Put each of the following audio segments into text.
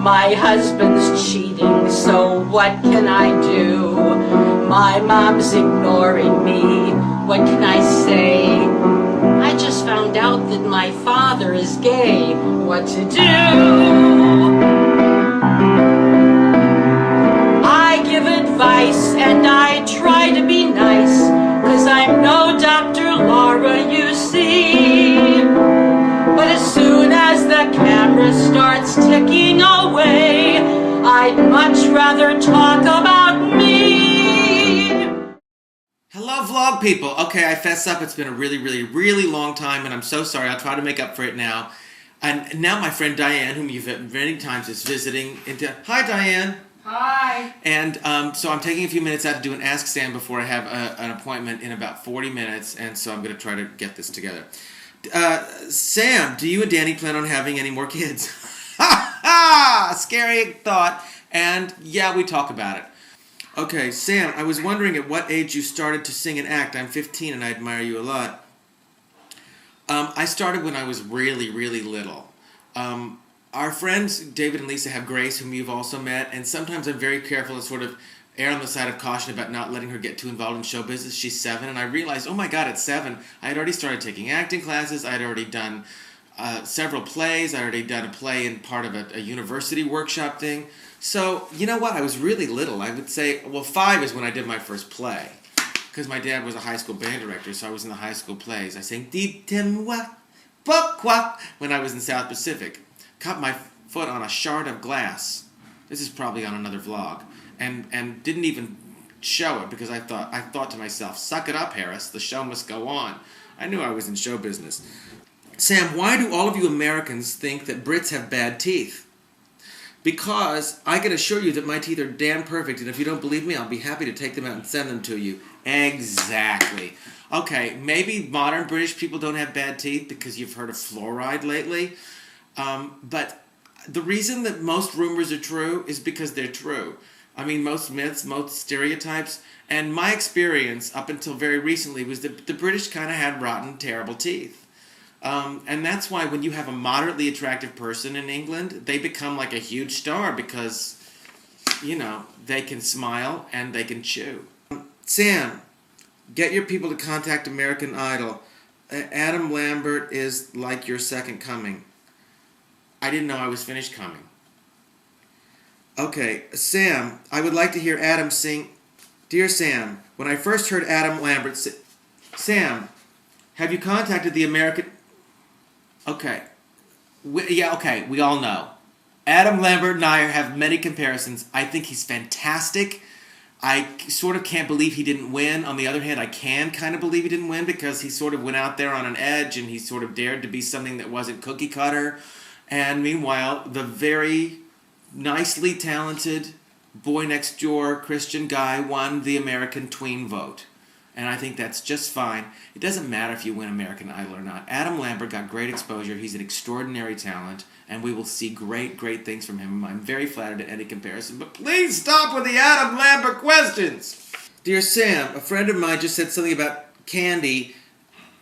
My husband's cheating, so what can I do? My mom's ignoring me, what can I say? I just found out that my father is gay, what to do? I give advice and I try to be nice, 'cause I'm no Dr. Laura, you see. But as soon as the camera starts ticking away, I'd much rather talk about me. Hello vlog people. Okay, I fess up. It's been a really long time and I'm so sorry. I'll try to make up for it now. And now my friend Diane, whom you've met many times, is visiting. Hi Diane. Hi. And so I'm taking a few minutes out to do an Ask Sam before I have an appointment in about 40 minutes. And so I'm going to try to get this together. Sam, do you and Danny plan on having any more kids? Ha ha! Scary thought. And yeah, we talk about it. Okay, Sam, I was wondering at what age you started to sing and act. I'm 15 and I admire you a lot. I started when I was really little. Our friends, David and Lisa, have Grace, whom you've also met, and sometimes I'm very careful to sort of err on the side of caution about not letting her get too involved in show business. She's 7, and I realized, oh my God, at 7, I had already started taking acting classes. I had already done several plays. I had already done a play in part of a university workshop thing. So, you know what? I was really little. I would say, well, 5 is when I did my first play. Because my dad was a high school band director, so I was in the high school plays. I sang, Dites-moi pourquoi, when I was in South Pacific. Cut my foot on a shard of glass. This is probably on another vlog. And didn't even show it because I thought to myself, suck it up, Harris. The show must go on. I knew I was in show business. Sam, why do all of you Americans think that Brits have bad teeth? Because I can assure you that my teeth are damn perfect, and if you don't believe me, I'll be happy to take them out and send them to you. Exactly. Okay, maybe modern British people don't have bad teeth because you've heard of fluoride lately, but the reason that most rumors are true is because they're true. I mean, most myths, most stereotypes, and my experience up until very recently was that the British kind of had rotten, terrible teeth. And that's why when you have a moderately attractive person in England, they become like a huge star because, you know, they can smile and they can chew. Sam, get your people to contact American Idol. Adam Lambert is like your second coming. I didn't know I was finished coming. Okay, Sam, I would like to hear Adam sing. Dear Sam, when I first heard Adam Lambert sing... Sam, have you contacted the American... Okay. We all know. Adam Lambert and I have many comparisons. I think he's fantastic. I sort of can't believe he didn't win. On the other hand, I can kind of believe he didn't win because he sort of went out there on an edge and he sort of dared to be something that wasn't cookie cutter. And meanwhile, the very nicely talented boy next door Christian guy won the American tween vote. And I think that's just fine. It doesn't matter if you win American Idol or not. Adam Lambert got great exposure. He's an extraordinary talent. And we will see great things from him. I'm very flattered at any comparison. But please stop with the Adam Lambert questions. Dear Sam, a friend of mine just said something about candy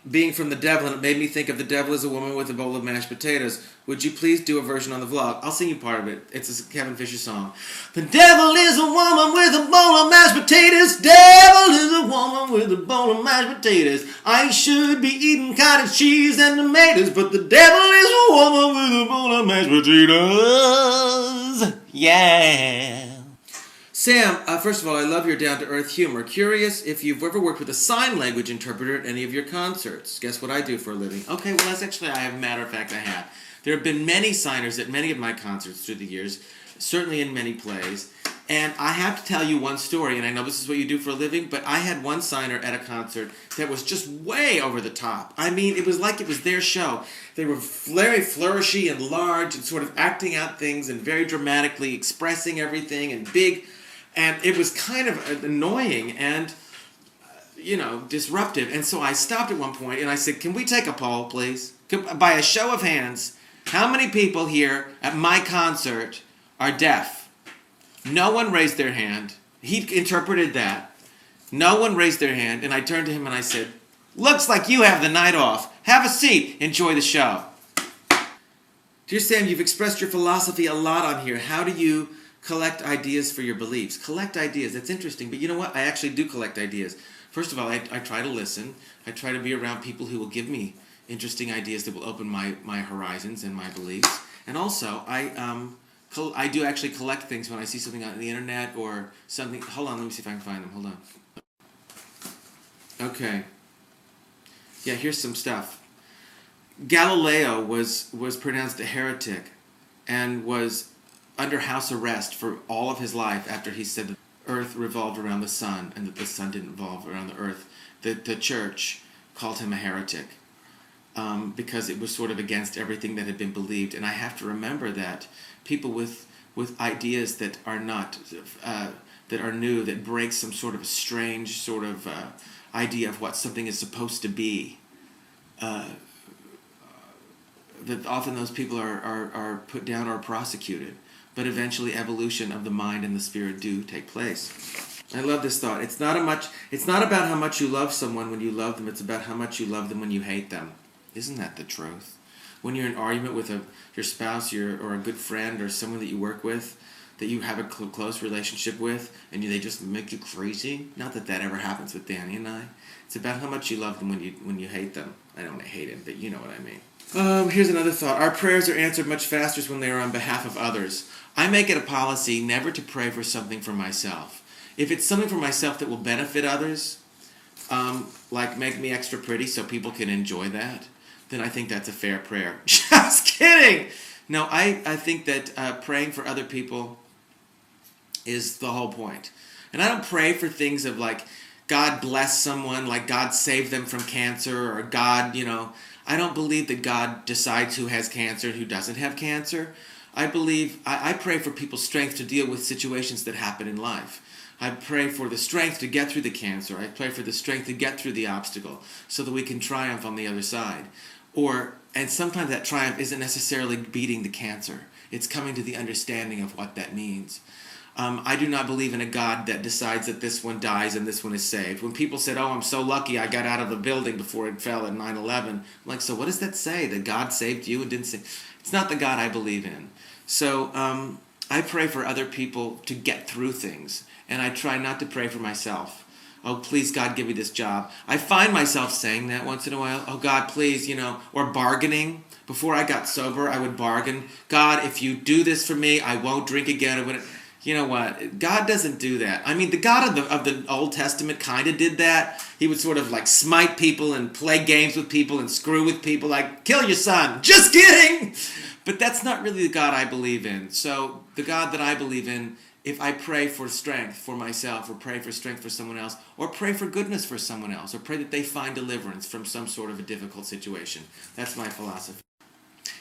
being from the devil, and it made me think of the devil as a woman with a bowl of mashed potatoes. Would you please do a version on the vlog? I'll sing you part of it. It's a Kevin Fisher song. The devil is a woman with a bowl of mashed potatoes. Devil is a woman with a bowl of mashed potatoes. I should be eating cottage cheese and tomatoes, but the devil is a woman with a bowl of mashed potatoes. Yeah. Sam, first of all, I love your down-to-earth humor. Curious if you've ever worked with a sign language interpreter at any of your concerts. Guess what I do for a living? Okay, well, that's actually, as a matter of fact, I have. There have been many signers at many of my concerts through the years, certainly in many plays. And I have to tell you one story, and I know this is what you do for a living, but I had one signer at a concert that was just way over the top. I mean, it was like it was their show. They were very flourishy and large and sort of acting out things and very dramatically expressing everything and big. And it was kind of annoying and, disruptive. And so I stopped at one point and I said, can we take a poll, please? By a show of hands, how many people here at my concert are deaf? No one raised their hand. He interpreted that. No one raised their hand. And I turned to him and I said, looks like you have the night off. Have a seat. Enjoy the show. Dear Sam, you've expressed your philosophy a lot on here. How do you collect ideas for your beliefs? Collect ideas. That's interesting. But you know what? I actually do collect ideas. First of all, I try to listen. I try to be around people who will give me interesting ideas that will open my horizons and my beliefs. And also, I do actually collect things when I see something on the internet or something. Hold on, let me see if I can find them. Hold on. Okay. Yeah, here's some stuff. Galileo was pronounced a heretic and was under house arrest for all of his life after he said the earth revolved around the sun and that the sun didn't revolve around the earth. The church called him a heretic because it was sort of against everything that had been believed. And I have to remember that people with ideas that are not that are new, that break some sort of strange sort of idea of what something is supposed to be, that often those people are put down or prosecuted. But eventually evolution of the mind and the spirit do take place. I love this thought. It's not about how much you love someone when you love them. It's about how much you love them when you hate them. Isn't that the truth? When you're in an argument with your spouse or a good friend or someone that you work with, that you have a close relationship with, and they just make you crazy. Not that ever happens with Danny and I. It's about how much you love them when you hate them. I don't want to hate him, but you know what I mean. Here's another thought. Our prayers are answered much faster when they are on behalf of others. I make it a policy never to pray for something for myself. If it's something for myself that will benefit others, like make me extra pretty so people can enjoy that, then I think that's a fair prayer. Just kidding! No, I think that praying for other people is the whole point. And I don't pray for things of like, God bless someone, like God save them from cancer, or God, I don't believe that God decides who has cancer and who doesn't have cancer. I pray for people's strength to deal with situations that happen in life. I pray for the strength to get through the cancer. I pray for the strength to get through the obstacle so that we can triumph on the other side. And sometimes that triumph isn't necessarily beating the cancer. It's coming to the understanding of what that means. I do not believe in a God that decides that this one dies and this one is saved. When people said, oh, I'm so lucky I got out of the building before it fell at 9/11, I'm like, so what does that say? That God saved you and didn't save? It's not the God I believe in. So I pray for other people to get through things, and I try not to pray for myself. Oh, please, God, give me this job. I find myself saying that once in a while. Oh, God, please, or bargaining. Before I got sober, I would bargain. God, if you do this for me, I won't drink again. You know what? God doesn't do that. I mean, the God of the Old Testament kind of did that. He would sort of like smite people and play games with people and screw with people, like, kill your son. Just kidding! But that's not really the God I believe in. So the God that I believe in, if I pray for strength for myself, or pray for strength for someone else, or pray for goodness for someone else, or pray that they find deliverance from some sort of a difficult situation. That's my philosophy.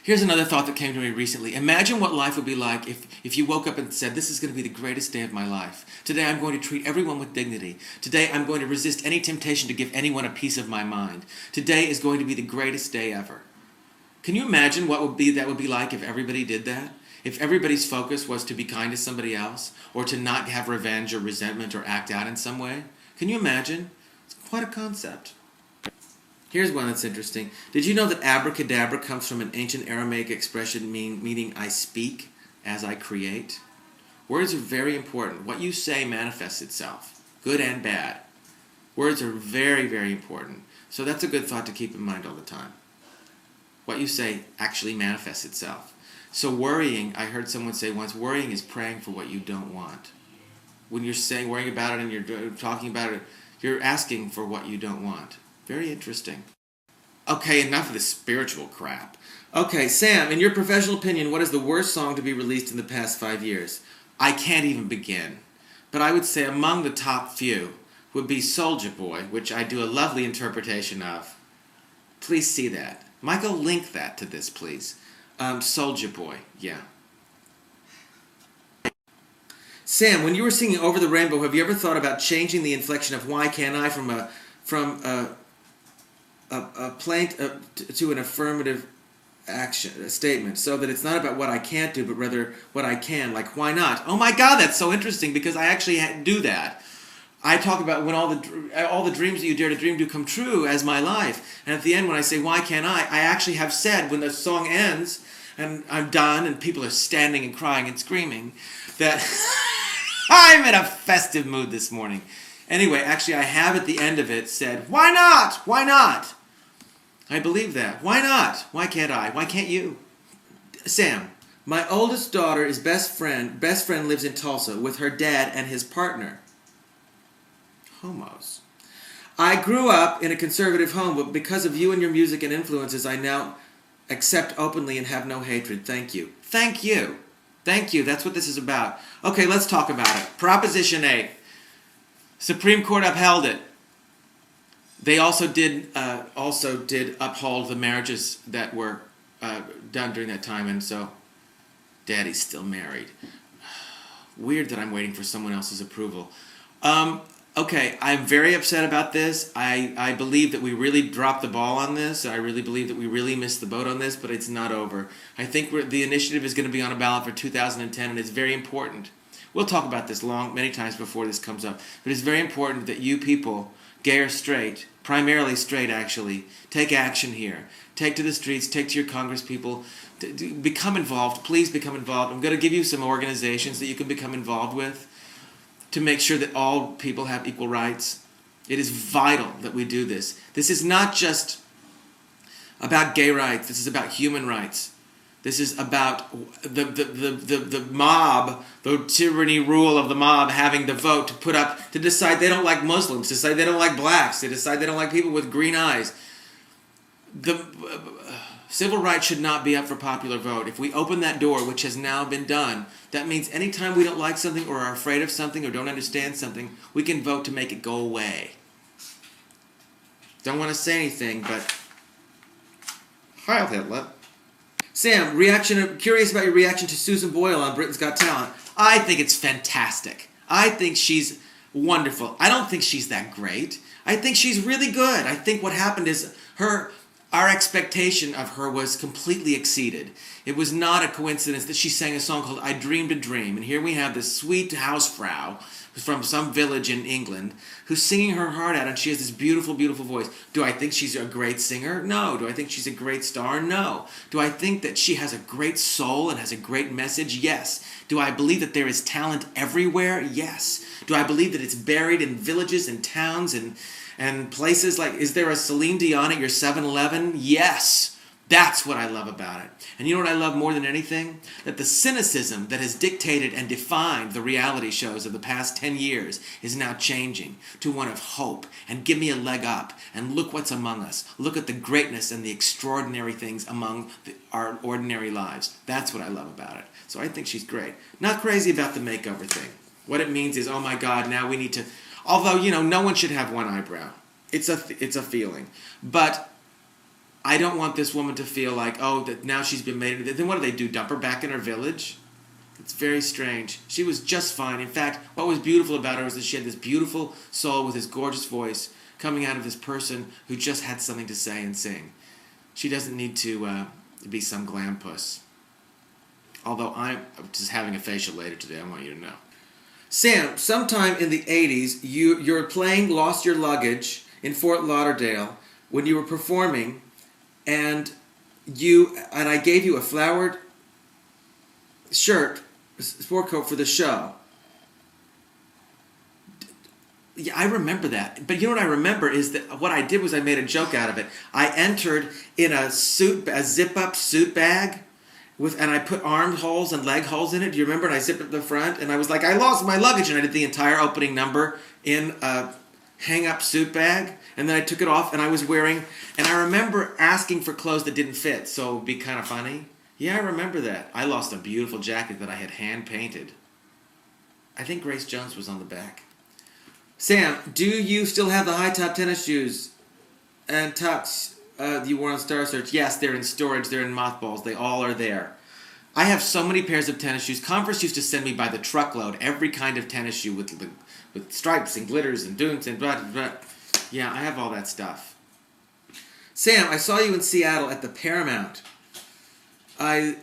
Here's another thought that came to me recently. Imagine what life would be like if you woke up and said, this is going to be the greatest day of my life. Today I'm going to treat everyone with dignity. Today I'm going to resist any temptation to give anyone a piece of my mind. Today is going to be the greatest day ever. Can you imagine what that would be like if everybody did that? If everybody's focus was to be kind to somebody else, or to not have revenge or resentment or act out in some way? Can you imagine? It's quite a concept. Here's one that's interesting. Did you know that abracadabra comes from an ancient Aramaic expression meaning I speak as I create? Words are very important. What you say manifests itself, good and bad. Words are very, very important. So that's a good thought to keep in mind all the time. What you say actually manifests itself. So worrying, I heard someone say once, worrying is praying for what you don't want. When you're saying, worrying about it and you're talking about it, you're asking for what you don't want. Very interesting. Okay, enough of this spiritual crap. Okay, Sam, in your professional opinion, what is the worst song to be released in the past 5 years? I can't even begin. But I would say among the top few would be Soulja Boy, which I do a lovely interpretation of. Please see that. Michael, link that to this, please. Soulja Boy, yeah. Sam, when you were singing Over the Rainbow, have you ever thought about changing the inflection of why can't I from a plaint to an affirmative action statement, so that it's not about what I can't do, but rather what I can, like why not? Oh my God, that's so interesting, because I actually do that. I talk about when all the dreams that you dare to dream do come true as my life, and at the end when I say why can't I actually have said, when the song ends, and I'm done, and people are standing and crying and screaming, that I'm in a festive mood this morning. Anyway, actually, I have at the end of it said, why not? Why not? I believe that. Why not? Why can't I? Why can't you? Sam, my oldest daughter is best friend lives in Tulsa with her dad and his partner. Homos. I grew up in a conservative home, but because of you and your music and influences, I now accept openly and have no hatred. Thank you. Thank you. Thank you. That's what this is about. Okay, let's talk about it. Proposition 8. Supreme Court upheld it. They also did uphold the marriages that were done during that time, and so Daddy's still married. Weird that I'm waiting for someone else's approval. Okay, I'm very upset about this. I believe that we really dropped the ball on this. I really believe that we really missed the boat on this, but it's not over. I think the initiative is going to be on a ballot for 2010, and it's very important. We'll talk about this many times before this comes up, but it's very important that you people, gay or straight, primarily straight actually, take action here. Take to the streets, take to your Congress people, become involved. Please become involved. I'm going to give you some organizations that you can become involved with to make sure that all people have equal rights. It is vital that we do this. This is not just about gay rights. This is about human rights. This is about the mob, the tyranny rule of the mob having the vote to decide they don't like Muslims, to decide they don't like blacks, to decide they don't like people with green eyes. The civil rights should not be up for popular vote. If we open that door, which has now been done, that means anytime we don't like something or are afraid of something or don't understand something, we can vote to make it go away. Don't want to say anything, but Heil Hitler. Sam, curious about your reaction to Susan Boyle on Britain's Got Talent. I think it's fantastic. I think she's wonderful. I don't think she's that great. I think she's really good. I think what happened is our expectation of her was completely exceeded. It was not a coincidence that she sang a song called I Dreamed a Dream. And here we have this sweet housefrau from some village in England who's singing her heart out, and she has this beautiful, beautiful voice. Do I think she's a great singer? No. Do I think she's a great star? No. Do I think that she has a great soul and has a great message? Yes. Do I believe that there is talent everywhere? Yes. Do I believe that it's buried in villages and towns and places like, is there a Celine Dion at your 7-Eleven? Yes. That's what I love about it. And you know what I love more than anything? That the cynicism that has dictated and defined the reality shows of the past 10 years is now changing to one of hope. And give me a leg up. And look what's among us. Look at the greatness and the extraordinary things among our ordinary lives. That's what I love about it. So I think she's great. Not crazy about the makeover thing. What it means is, oh my God, now we need to... Although, no one should have one eyebrow. It's a feeling. But I don't want this woman to feel like, oh, that now she's been made... Then what do? Dump her back in her village? It's very strange. She was just fine. In fact, what was beautiful about her was that she had this beautiful soul with this gorgeous voice coming out of this person who just had something to say and sing. She doesn't need to be some glam puss. Although I'm just having a facial later today, I want you to know. Sam, sometime in the 80s, you're playing Lost Your Luggage in Fort Lauderdale when you were performing, and I gave you a flowered sport coat for the show. Yeah, I remember that. But you know what I remember is that what I did was I made a joke out of it. I entered in a zip-up suit bag, and I put arm holes and leg holes in it. Do you remember? And I zipped up the front, and I was like, I lost my luggage, and I did the entire opening number in a hang-up suit bag, and then I took it off, and I was wearing, and I remember asking for clothes that didn't fit, so it would be kind of funny. Yeah, I remember that. I lost a beautiful jacket that I had hand-painted. I think Grace Jones was on the back. Sam, do you still have the high-top tennis shoes and tux you wore on Star Search? Yes, they're in storage. They're in mothballs. They all are there. I have so many pairs of tennis shoes. Converse used to send me by the truckload every kind of tennis shoe with stripes and glitters and dunes and blah, blah, blah. Yeah, I have all that stuff. Sam, I saw you in Seattle at the Paramount. I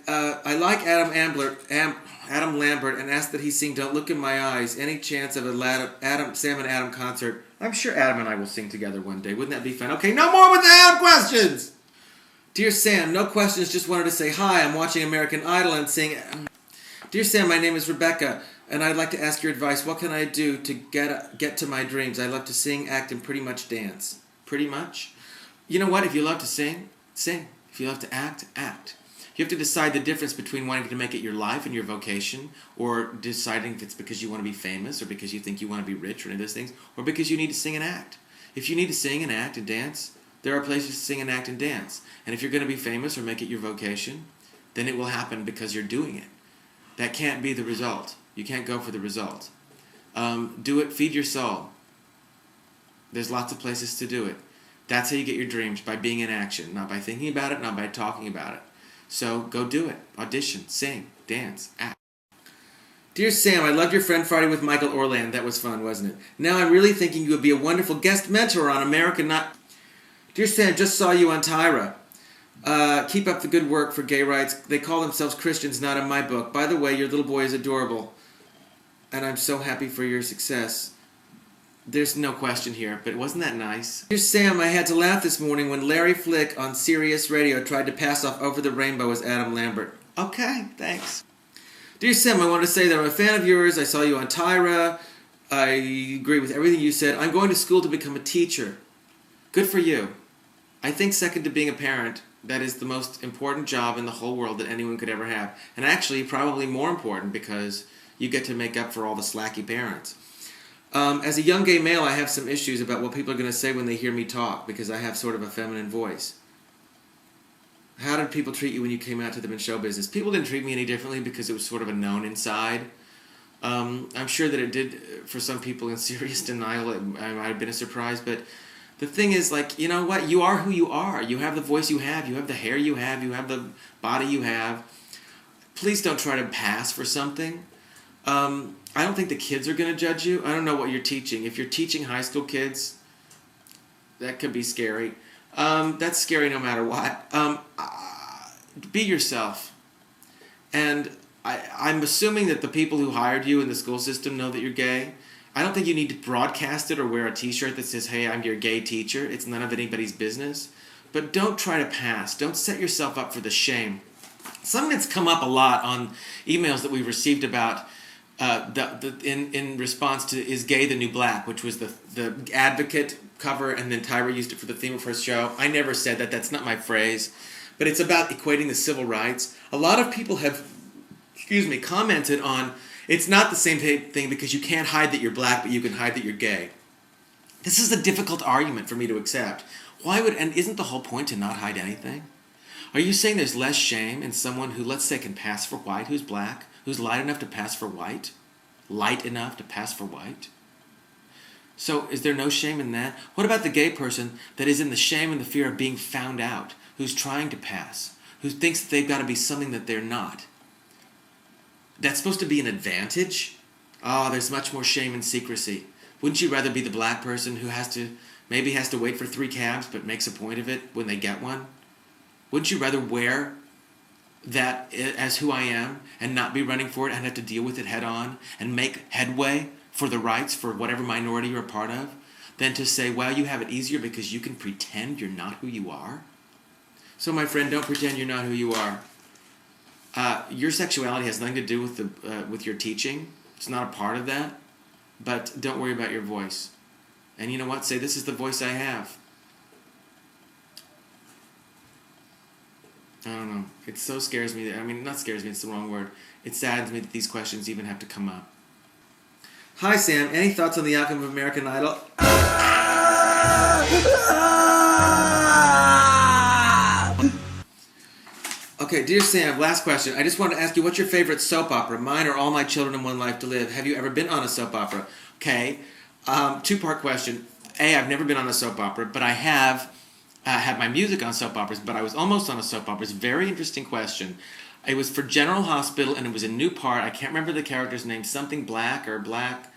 like Adam Lambert and asked that he sing Don't Look in My Eyes. Any chance of a Sam and Adam concert? I'm sure Adam and I will sing together one day. Wouldn't that be fun? Okay, no more with the Adam questions! Dear Sam, no questions, just wanted to say hi. I'm watching American Idol and sing. Dear Sam, my name is Rebecca, and I'd like to ask your advice. What can I do to get to my dreams? I love to sing, act, and pretty much dance. Pretty much? You know what? If you love to sing, sing. If you love to act, act. You have to decide the difference between wanting to make it your life and your vocation, or deciding if it's because you want to be famous, or because you think you want to be rich, or any of those things, or because you need to sing and act. If you need to sing and act and dance, there are places to sing and act and dance. And if you're going to be famous or make it your vocation, then it will happen because you're doing it. That can't be the result. You can't go for the result. Do it, feed your soul. There's lots of places to do it. That's how you get your dreams, by being in action, not by thinking about it, not by talking about it. So go do it. Audition, sing, dance, act. Dear Sam, I loved your Friend Friday with Michael Orland. That was fun, wasn't it? Now I'm really thinking you would be a wonderful guest mentor on American Not. Dear Sam, just saw you on Tyra. Keep up the good work for gay rights. They call themselves Christians, not in my book. By the way, your little boy is adorable. And I'm so happy for your success. There's no question here, but wasn't that nice? Dear Sam, I had to laugh this morning when Larry Flick on Sirius Radio tried to pass off Over the Rainbow as Adam Lambert. Okay, thanks. Dear Sam, I want to say that I'm a fan of yours. I saw you on Tyra. I agree with everything you said. I'm going to school to become a teacher. Good for you. I think second to being a parent, that is the most important job in the whole world that anyone could ever have. And actually, probably more important because you get to make up for all the slacky parents. As a young gay male, I have some issues about what people are going to say when they hear me talk because I have sort of a feminine voice. How did people treat you when you came out to them in show business? People didn't treat me any differently because it was sort of a known inside. I'm sure that it did for some people in serious denial. It might have been a surprise, but the thing is, like, you know what? You are who you are. You have the voice you have. You have the hair you have. You have the body you have. Please don't try to pass for something. I don't think the kids are going to judge you. I don't know what you're teaching. If you're teaching high school kids, that could be scary. That's scary no matter what. Be yourself. And I'm assuming that the people who hired you in the school system know that you're gay. I don't think you need to broadcast it or wear a t-shirt that says, hey, I'm your gay teacher. It's none of anybody's business. But don't try to pass. Don't set yourself up for the shame. Something that's come up a lot on emails that we've received about in response to Is Gay the New Black, which was the Advocate cover, and then Tyra used it for the theme of her show. I never said that. That's not my phrase. But it's about equating the civil rights. A lot of people have, commented on it's not the same thing because you can't hide that you're black, but you can hide that you're gay. This is a difficult argument for me to accept. And isn't the whole point to not hide anything? Are you saying there's less shame in someone who, let's say, can pass for white, who's black, who's light enough to pass for white? Light enough to pass for white? So is there no shame in that? What about the gay person that is in the shame and the fear of being found out, who's trying to pass, who thinks that they've got to be something that they're not? That's supposed to be an advantage? Oh, there's much more shame and secrecy. Wouldn't you rather be the black person who maybe has to wait for 3 cabs but makes a point of it when they get one? Wouldn't you rather wear that as who I am and not be running for it and have to deal with it head on and make headway for the rights for whatever minority you're a part of than to say, well, you have it easier because you can pretend you're not who you are? So, my friend, don't pretend you're not who you are. Your sexuality has nothing to do with your teaching. It's not a part of that. But don't worry about your voice. And you know what? Say, this is the voice I have. I don't know. It so scares me. Not scares me, it's the wrong word. It saddens me that these questions even have to come up. Hi, Sam. Any thoughts on the outcome of American Idol? Okay, dear Sam, last question. I just wanted to ask you, what's your favorite soap opera? Mine or All My Children and One Life to Live? Have you ever been on a soap opera? Okay, 2-part question. A, I've never been on a soap opera, but I have had my music on soap operas, but I was almost on a soap opera. It's a very interesting question. It was for General Hospital, and it was a new part. I can't remember the character's name, something Black or Black,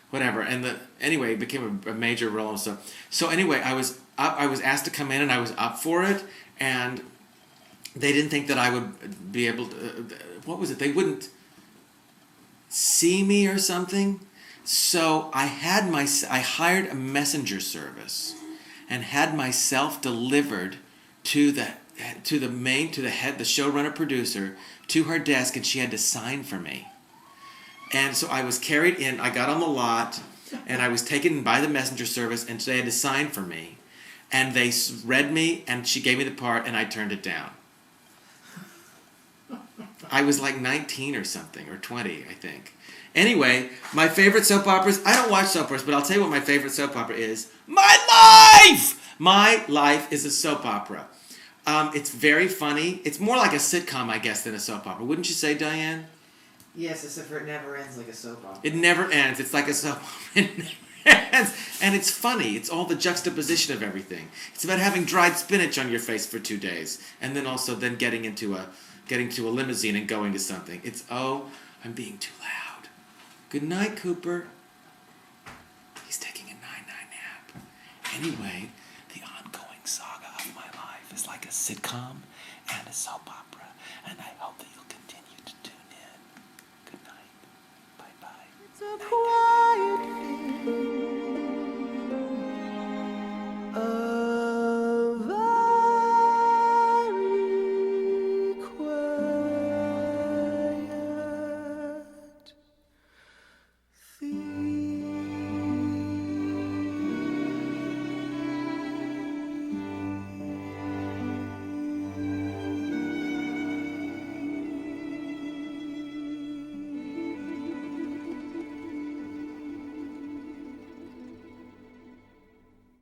whatever. And anyway, it became a major role and stuff. So anyway, I was asked to come in, and I was up for it, and they didn't think that I would be able to, what was it? They wouldn't see me or something. So I hired a messenger service and had myself delivered to the to the head, the showrunner producer, to her desk, and she had to sign for me. And so I was carried in. I got on the lot, and I was taken by the messenger service, and they had to sign for me. And they read me, and she gave me the part, and I turned it down. I was like 19 or something, or 20, I think. Anyway, my favorite soap operas, I don't watch soap operas, but I'll tell you what my favorite soap opera is. My Life! My Life is a soap opera. It's very funny. It's more like a sitcom, I guess, than a soap opera. Wouldn't you say, Diane? Yes, except for it never ends like a soap opera. It never ends. It's like a soap opera. It never ends. And it's funny. It's all the juxtaposition of everything. It's about having dried spinach on your face for 2 days, and then also getting to a limousine and going to something. It's, I'm being too loud. Good night, Cooper. He's taking a 9-9 nap. Anyway, the ongoing saga of my life is like a sitcom and a soap opera, and I hope that you'll continue to tune in. Good night. Bye-bye. It's a quiet